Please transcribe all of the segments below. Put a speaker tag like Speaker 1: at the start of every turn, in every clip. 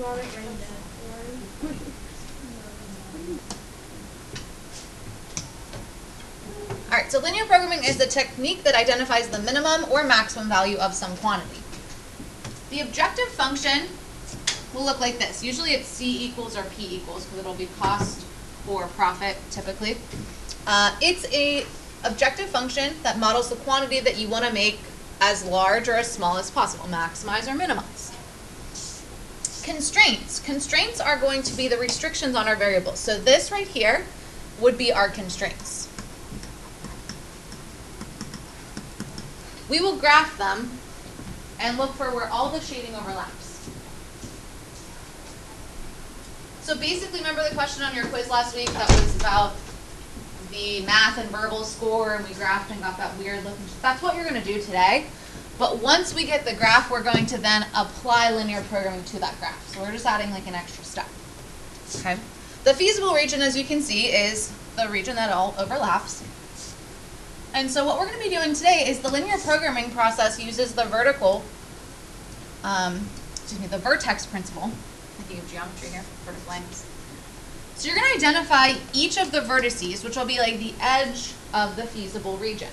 Speaker 1: wrote it right there.
Speaker 2: All right, so linear programming is the technique that identifies the minimum or maximum value of some quantity. The objective function will look like this. Usually it's C equals or P equals because it'll be cost or profit typically. It's a objective function that models the quantity that you want to make as large or as small as possible, maximize or minimize. Constraints. Constraints are going to be the restrictions on our variables. So this right here would be our constraints. We will graph them and look for where all the shading overlaps. So basically, remember the question on your quiz last week that was about the math and verbal score, and we graphed and got that weird looking. That's what you're going to do today. But once we get the graph, we're going to then apply linear programming to that graph. So we're just adding like an extra step. Okay. The feasible region, as you can see, is the region that all overlaps. And so what we're going to be doing today is the linear programming process uses the the vertex principle. Thinking of geometry here, vertical lines. So you're going to identify each of the vertices, which will be like the edge of the feasible region.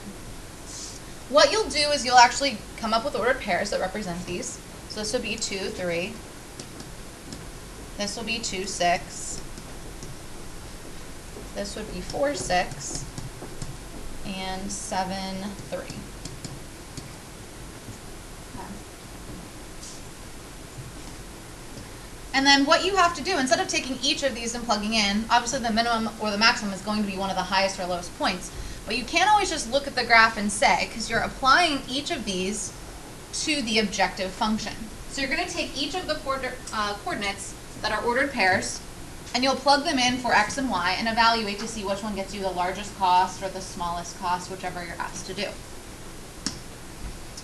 Speaker 2: What you'll do is you'll actually come up with ordered pairs that represent these. So this will be 2, 3. This will be 2, 6. This would be 4, 6. And 7, 3. Okay. And then what you have to do, instead of taking each of these and plugging in, obviously the minimum or the maximum is going to be one of the highest or lowest points. But you can't always just look at the graph and say, because you're applying each of these to the objective function. So you're going to take each of the coordinates that are ordered pairs, and you'll plug them in for x and y and evaluate to see which one gets you the largest cost or the smallest cost, whichever you're asked to do.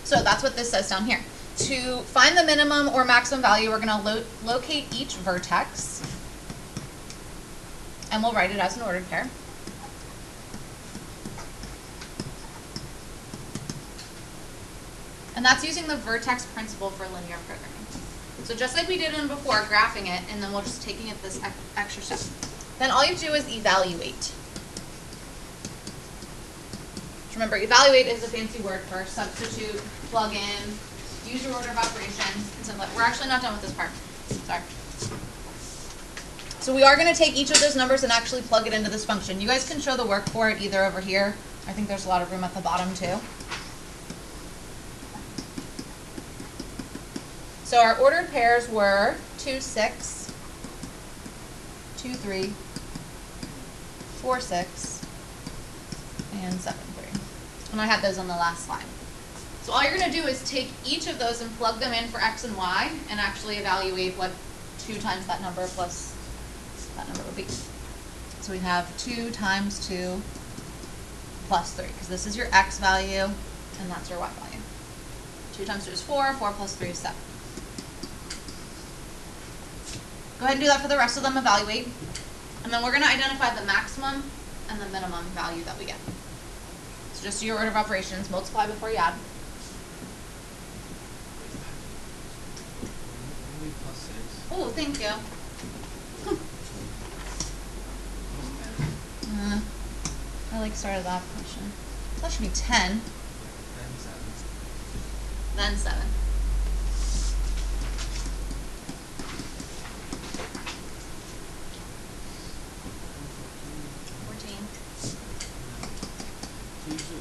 Speaker 2: So that's what this says down here. To find the minimum or maximum value, we're going to locate each vertex, and we'll write it as an ordered pair. And that's using the vertex principle for linear programming. So just like we did in before, graphing it, and then we're just taking it this extra step. Then all you have to do is evaluate. Remember, evaluate is a fancy word for substitute, plug in, use your order of operations. So we're actually not done with this part. Sorry. So we are going to take each of those numbers and actually plug it into this function. You guys can show the work for it either over here. I think there's a lot of room at the bottom too. So our ordered pairs were 2, 6, 2, 3, 4, 6, and 7, 3. And I had those on the last slide. So all you're going to do is take each of those and plug them in for x and y and actually evaluate what 2 times that number plus that number would be. So we have 2 times 2 plus 3, because this is your x value and that's your y value. 2 times 2 is 4, 4 plus 3 is 7. Go ahead and do that for the rest of them, evaluate. And then we're going to identify the maximum and the minimum value that we get. So just do your order of operations, multiply before you add. Oh, thank you. I like started that question. So that should be 10. Then 7.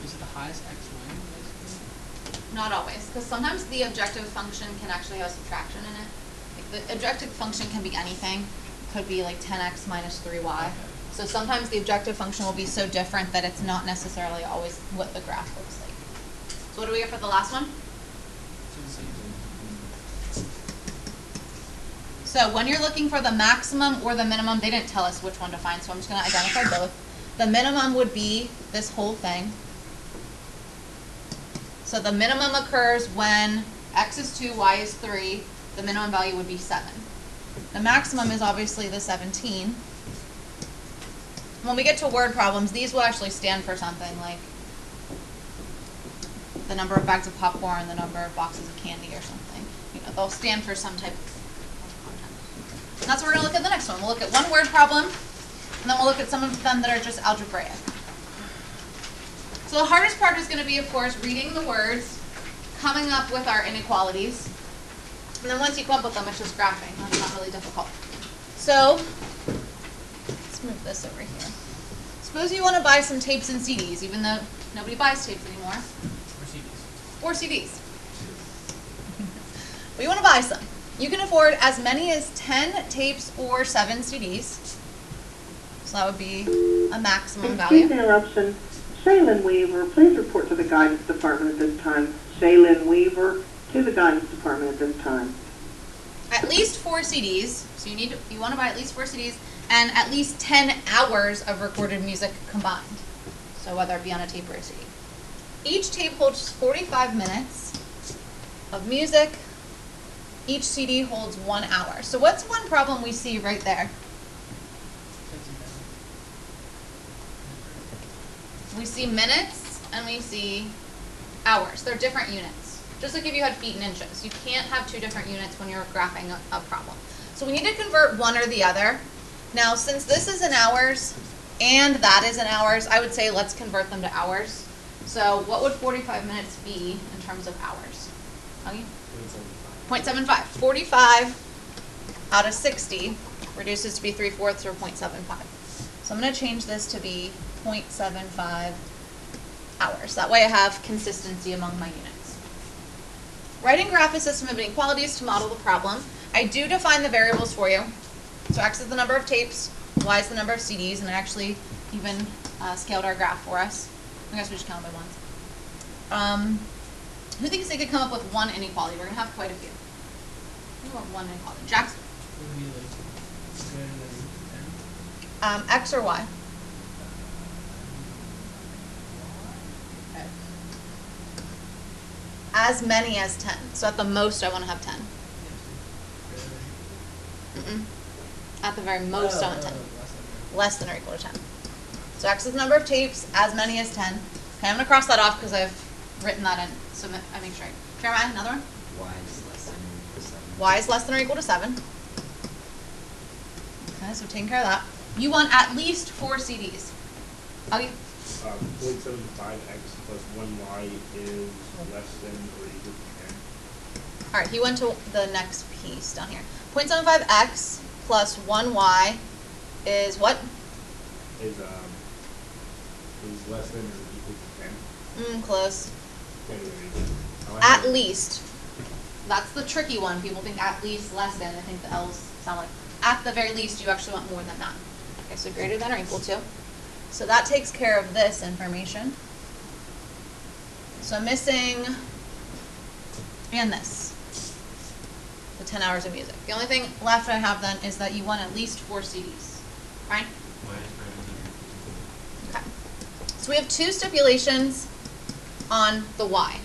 Speaker 3: Is it the highest x win, basically?
Speaker 2: Not always, because sometimes the objective function can actually have subtraction in it. Like the objective function can be anything. It could be like 10x minus 3y. Okay. So sometimes the objective function will be so different that it's not necessarily always what the graph looks like. So what do we get for the last one? So when you're looking for the maximum or the minimum, they didn't tell us which one to find, so I'm just going to identify both. The minimum would be this whole thing. So the minimum occurs when x is 2, y is 3. The minimum value would be 7. The maximum is obviously the 17. When we get to word problems, these will actually stand for something like the number of bags of popcorn, the number of boxes of candy or something. You know, they'll stand for some type of content. that's what we're going to look at the next one. We'll look at one word problem, and then we'll look at some of them that are just algebraic. So the hardest part is going to be, of course, reading the words, coming up with our inequalities, and then once you come up with them, it's just graphing. That's not really difficult. So let's move this over here. Suppose you want to buy some tapes and CDs, even though nobody buys tapes anymore. Or CDs. But you want to buy some. You can afford as many as 10 tapes or 7 CDs. So that would be a maximum value.
Speaker 4: Excuse the interruption. Shaylin Weaver, please report to the guidance department at this time. Shaylin Weaver to the guidance department at this time.
Speaker 2: At least 4 CDs. So you want to buy at least 4 CDs and at least 10 hours of recorded music combined. So whether it be on a tape or a CD. Each tape holds 45 minutes of music. Each CD holds 1 hour. So what's one problem we see right there? We see minutes and we see hours. They're different units. Just like if you had feet and inches. You can't have 2 different units when you're graphing a problem. So we need to convert one or the other. Now, since this is in hours and that is in hours, I would say let's convert them to hours. So what would 45 minutes be in terms of hours? 0.75. 45 out of 60 reduces to be 3/4 or 0.75. So I'm going to change this to be 0.75 hours. That way I have consistency among my units. Writing graph a system of inequalities to model the problem. I do define the variables for you. So x is the number of tapes, y is the number of CDs, and I actually even scaled our graph for us. I guess we just count by ones. Who thinks they could come up with one inequality? We're going to have quite a few. Who want one inequality? Jackson? X or Y? As many as 10. So at the most, I want to have 10. At the very most, I want 10. Less than or equal to 10. So x is the number of tapes, as many as 10. Okay, I'm going to cross that off because I've written that in, so I make sure. Jeremiah, another one?
Speaker 5: Y is less than or equal to 7.
Speaker 2: Y is less than or equal to 7. Okay, so taking care of that. You want at least 4 CDs. Augie?
Speaker 6: 0.75x plus 1y is less than or equal to 10.
Speaker 2: All right, he went to the next piece down here. 0.75x plus 1y is what?
Speaker 6: Is less than or equal to 10.
Speaker 2: Close.
Speaker 6: Anyway,
Speaker 2: At least. That's the tricky one. People think at least, less than. I think the L's sound like at the very least, you actually want more than that. Okay, so greater than or equal to. So that takes care of this information. So I'm missing and this. The 10 hours of music. The only thing left I have then is that you want at least 4 CDs. Right? Okay. So we have 2 stipulations on the y.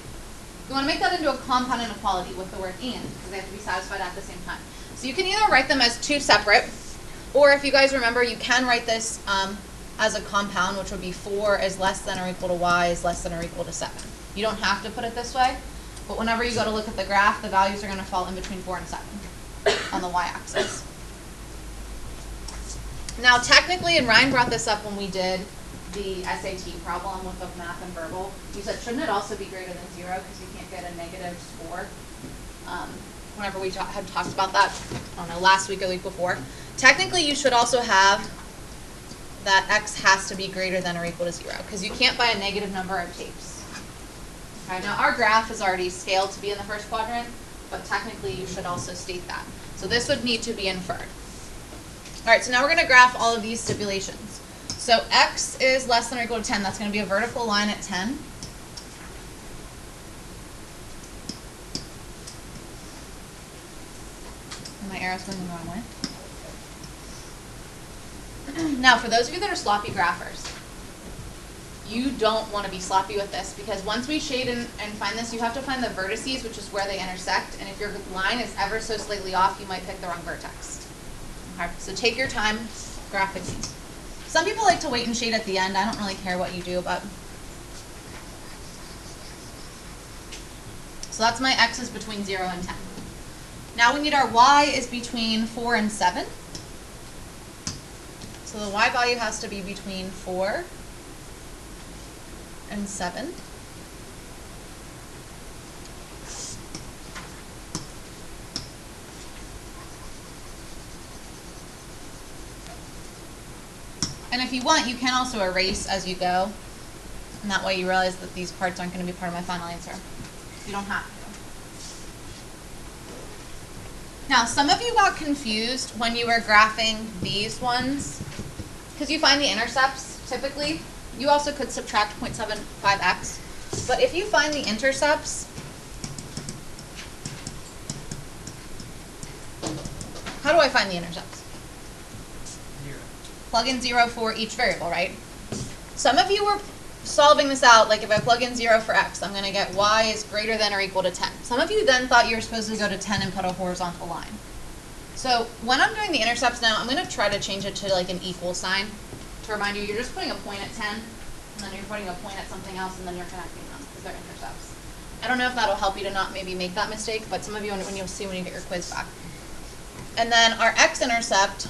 Speaker 2: You want to make that into a compound inequality with the word and, because they have to be satisfied at the same time. So you can either write them as 2 separate, or if you guys remember, you can write this as a compound, which would be 4 is less than or equal to y is less than or equal to 7. You don't have to put it this way, but whenever you go to look at the graph, the values are going to fall in between 4 and 7 on the y-axis. Now, technically, and Ryan brought this up when we did the SAT problem with the math and verbal, you said, shouldn't it also be greater than 0 because you can't get a negative score? Whenever we had talked about that, I don't know, last week or the week before. Technically, you should also have that x has to be greater than or equal to 0 because you can't buy a negative number of tapes. Okay, now our graph is already scaled to be in the first quadrant, but technically you should also state that. So this would need to be inferred. All right, so now we're going to graph all of these stipulations. So x is less than or equal to 10. That's going to be a vertical line at 10. And my arrow's going the wrong way. Now, for those of you that are sloppy graphers, you don't want to be sloppy with this because once we shade and find this, you have to find the vertices, which is where they intersect. And if your line is ever so slightly off, you might pick the wrong vertex. Okay, so take your time graphing these. Some people like to wait and shade at the end. I don't really care what you do, but. So that's my x's between 0 and 10. Now we need our y is between 4 and 7. So the y value has to be between 4 and 7. And if you want, you can also erase as you go. And that way you realize that these parts aren't going to be part of my final answer. You don't have to. Now, some of you got confused when you were graphing these ones, because you find the intercepts typically. You also could subtract 0.75x. But if you find the intercepts, how do I find the intercepts?
Speaker 3: 0.
Speaker 2: Plug in 0 for each variable, right? Some of you were solving this out, like if I plug in 0 for x, I'm going to get y is greater than or equal to 10. Some of you then thought you were supposed to go to 10 and put a horizontal line. So when I'm doing the intercepts now, I'm going to try to change it to like an equal sign to remind you you're just putting a point at 10, and then you're putting a point at something else, and then you're connecting them because they're intercepts. I don't know if that'll help you to not maybe make that mistake, but some of you, when you'll see when you get your quiz back. And then our x-intercept,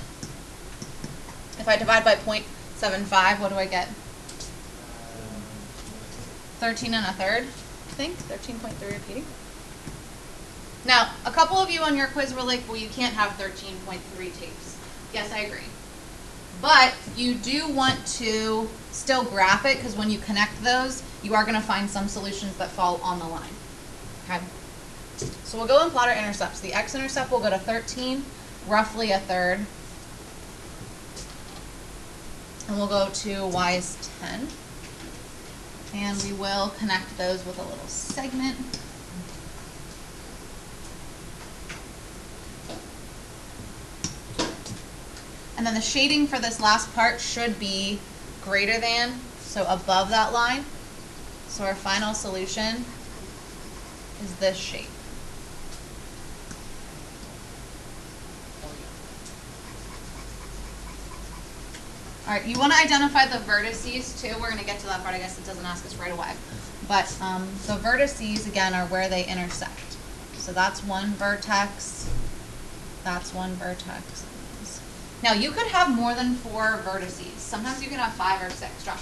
Speaker 2: if I divide by 0.75, what do I get? 13 and a third, I think. 13.3 repeating. Now, a couple of you on your quiz were like, well, you can't have 13.3 tapes. Yes, I agree. But you do want to still graph it, because when you connect those, you are going to find some solutions that fall on the line. Okay? So we'll go and plot our intercepts. The x-intercept will go to 13, roughly a third. And we'll go to y is 10. And we will connect those with a little segment. And then the shading for this last part should be greater than, so above that line. So our final solution is this shape. All right, you want to identify the vertices too. We're going to get to that part. I guess it doesn't ask us right away. But the vertices, again, are where they intersect. So that's one vertex. That's one vertex. Now, you could have more than 4 vertices. Sometimes you can have 5 or 6. Josh?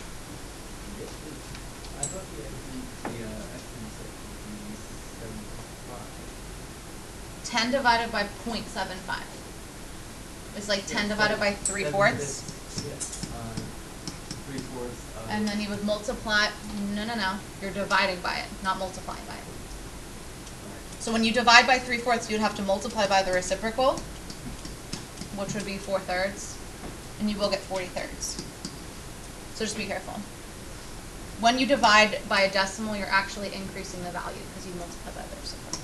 Speaker 5: I thought the x-intercept would be 75.
Speaker 2: 10 divided by 0.75. It's like 10 divided by 3/4.
Speaker 5: Yes. 3/4.
Speaker 2: And then you would multiply. No. You're dividing by it, not multiplying by it. So when you divide by 3/4, you'd have to multiply by the reciprocal, which would be 4/3, and you will get 40/3. So just be careful. When you divide by a decimal, you're actually increasing the value because you multiply by the reciprocal.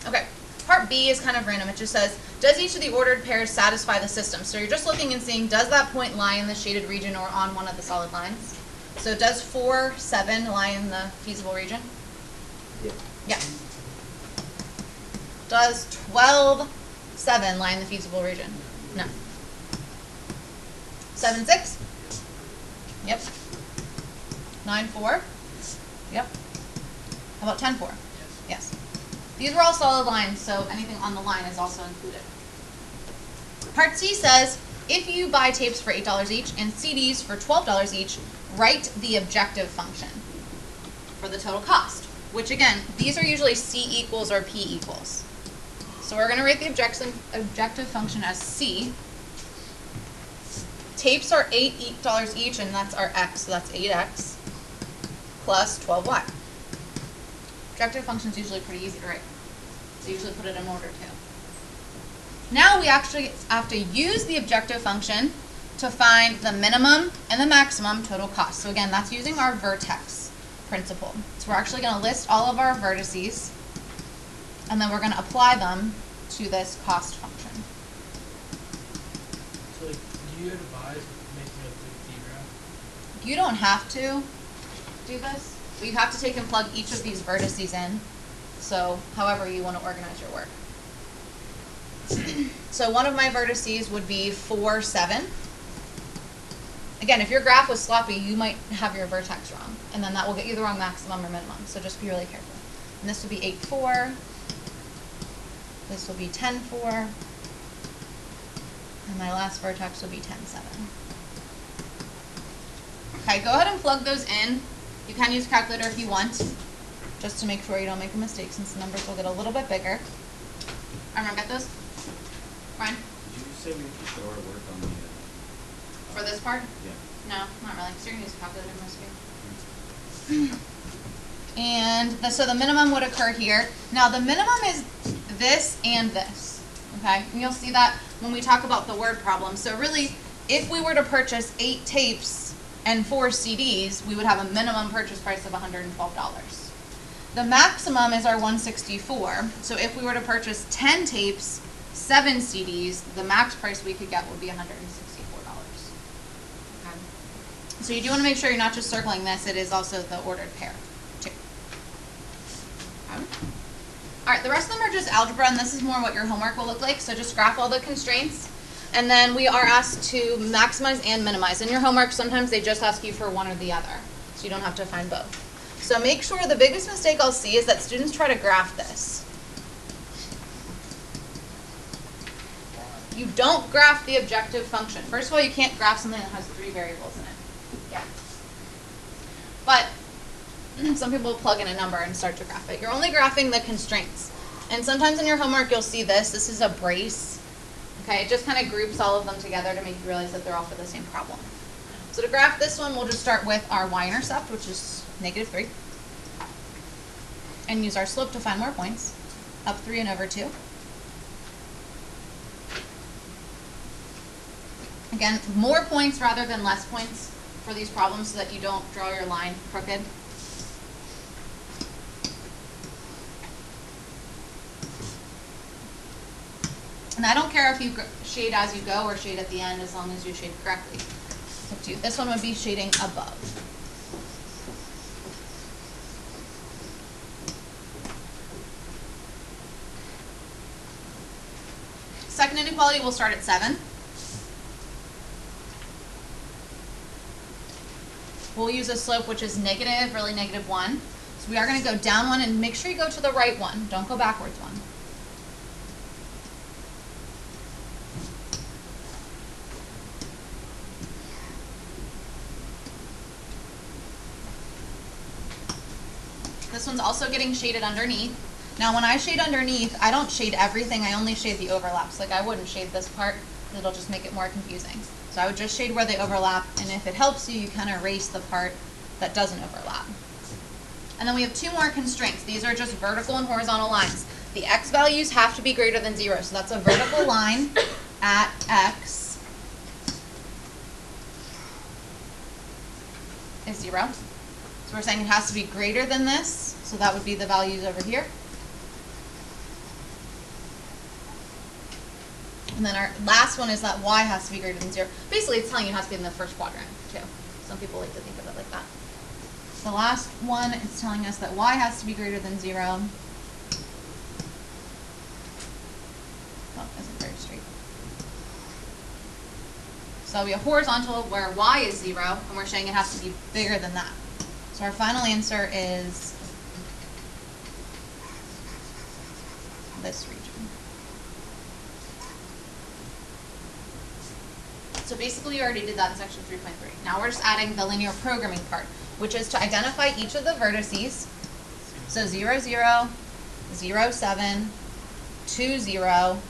Speaker 2: Okay, part B is kind of random. It just says, does each of the ordered pairs satisfy the system? So you're just looking and seeing, does that point lie in the shaded region or on one of the solid lines? So does 4, 7 lie in the feasible region?
Speaker 5: Yeah.
Speaker 2: Yeah. Does 12, 7 lie in the feasible region? No. 7, 6? Yep. 9, 4? Yep. How about 10, 4? Yes. These were all solid lines, so anything on the line is also included. Part C says, if you buy tapes for $8 each and CDs for $12 each, write the objective function for the total cost. Which again, these are usually C equals or P equals. So we're going to write the objective function as C. Tapes are $8 each, and that's our x, so that's 8x plus 12y. Objective function is usually pretty easy to write. So usually put it in order too. Now we actually have to use the objective function to find the minimum and the maximum total cost. So again, that's using our vertex principle. So we're actually going to list all of our vertices, and then we're going to apply them to this cost function.
Speaker 3: So, like, do you advise making a big D-graph?
Speaker 2: You don't have to do this, but you have to take and plug each of these vertices in. So however you want to organize your work. So one of my vertices would be 4, 7. Again, if your graph was sloppy, you might have your vertex wrong, and then that will get you the wrong maximum or minimum. So just be really careful. And this would be 8, 4, This will be 10-4. And my last vertex will be 10-7. Okay, go ahead and plug those in. You can use a calculator if you want, just to make sure you don't make a mistake since the numbers will get a little bit bigger. Everyone get those? Ryan?
Speaker 5: Did you say we could show our work on the,
Speaker 2: For this part?
Speaker 5: yeah.
Speaker 2: No, not really, because you're going to use a calculator most of you. And so the minimum would occur here. Now the minimum is this and this, okay? And you'll see that when we talk about the word problem. So really, if we were to purchase 8 tapes and 4 CDs, we would have a minimum purchase price of $112. The maximum is our $164. So if we were to purchase 10 tapes, 7 CDs, the max price we could get would be $164. Okay. So you do want to make sure you're not just circling this, it is also the ordered pair, too. Okay. All right, the rest of them are just algebra, and this is more what your homework will look like. So just graph all the constraints, and then we are asked to maximize and minimize. In your homework, sometimes they just ask you for one or the other, so you don't have to find both. So make sure, the biggest mistake I'll see is that students try to graph this. You don't graph the objective function. First of all, you can't graph something that has 3 variables in it. Yeah. But some people will plug in a number and start to graph it. You're only graphing the constraints. And sometimes in your homework you'll see this. This is a brace. Okay, it just kind of groups all of them together to make you realize that they're all for the same problem. So to graph this one, we'll just start with our y-intercept, which is -3. And use our slope to find more points. Up 3 and over 2. Again, more points rather than less points for these problems so that you don't draw your line crooked. And I don't care if you shade as you go or shade at the end, as long as you shade correctly. Up to you. This one would be shading above. Second inequality will start at 7. We'll use a slope which is negative, really -1. So we are going to go down 1, and make sure you go to the right one. Don't go backwards 1. This one's also getting shaded underneath. Now when I shade underneath, I don't shade everything, I only shade the overlaps. Like I wouldn't shade this part, it'll just make it more confusing. So I would just shade where they overlap, and if it helps you, you kind of erase the part that doesn't overlap. And then we have 2 more constraints. These are just vertical and horizontal lines. The x values have to be greater than 0, so that's a vertical line at x is 0. So we're saying it has to be greater than this, so that would be the values over here. And then our last one is that y has to be greater than 0. Basically, it's telling you it has to be in the first quadrant, too. Some people like to think of it like that. The last one is telling us that y has to be greater than 0. Oh, isn't very straight. So we have horizontal where y is 0, and we're saying it has to be bigger than that. So our final answer is this region. So basically you already did that in section 3.3. Now we're just adding the linear programming part, which is to identify each of the vertices. So 0, 0, 0, 7, 2, 0,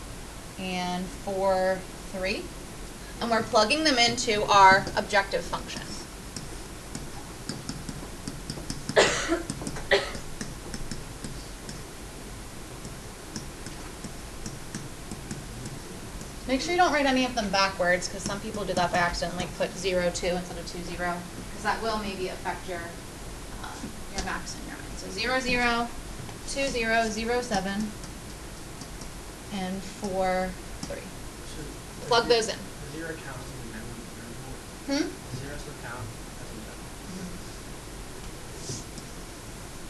Speaker 2: and 4, 3. And we're plugging them into our objective function. Make sure you don't write any of them backwards, because some people do that by accident, like put 0, 2 instead of 2, 0, because that will maybe affect your max in your mind. So 0, 0, 2, 0, 0, 7, and 4, 3. Plug those in.
Speaker 3: The 0 counts as a variable. 0 still count as a variable.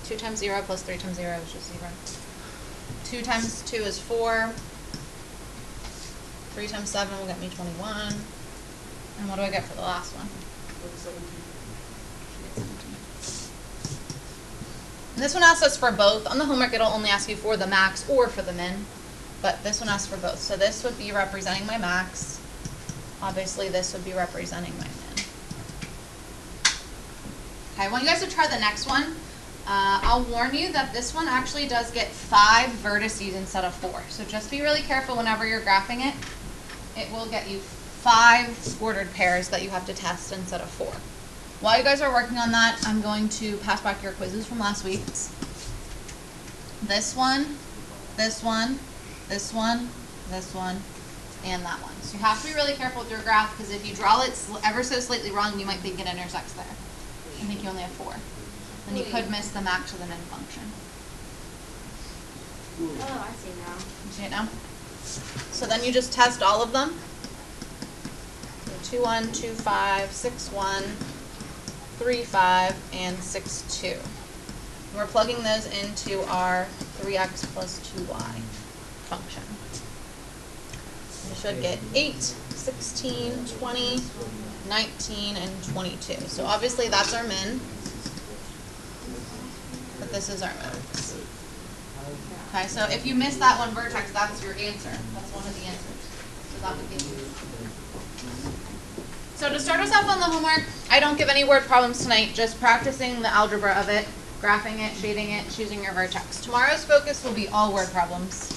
Speaker 2: 2 times 0 plus 3 times 0 is just 0. 2 times 2 is 4. 3 times 7 will get me 21. And what do I get for the last one? 17. And this one asks us for both. On the homework, it'll only ask you for the max or for the min. but this one asks for both. So this would be representing my max. Obviously, this would be representing my min. Okay, I want you guys to try the next one. I'll warn you that this one actually does get 5 vertices instead of 4. So just be really careful whenever you're graphing it. It will get you 5 ordered pairs that you have to test instead of 4. While you guys are working on that, I'm going to pass back your quizzes from last week's. This one, this one, this one, this one, and that one. So you have to be really careful with your graph, because if you draw it ever so slightly wrong, you might think it intersects there. I think you only have 4. And you could miss the max or the min function.
Speaker 1: Oh, I see now.
Speaker 2: You see it now? So then you just test all of them. 2, 1, 2, 5, 6, 1, 3, 5, and 6, 2. We're plugging those into our 3x plus 2y function. We should get 8, 16, 20, 19, and 22. So obviously that's our min, but this is our max. Okay, so if you miss that one vertex, that's your answer. That's one of the answers. So that would give you. So to start us off on the homework, I don't give any word problems tonight, just practicing the algebra of it, graphing it, shading it, choosing your vertex. Tomorrow's focus will be all word problems.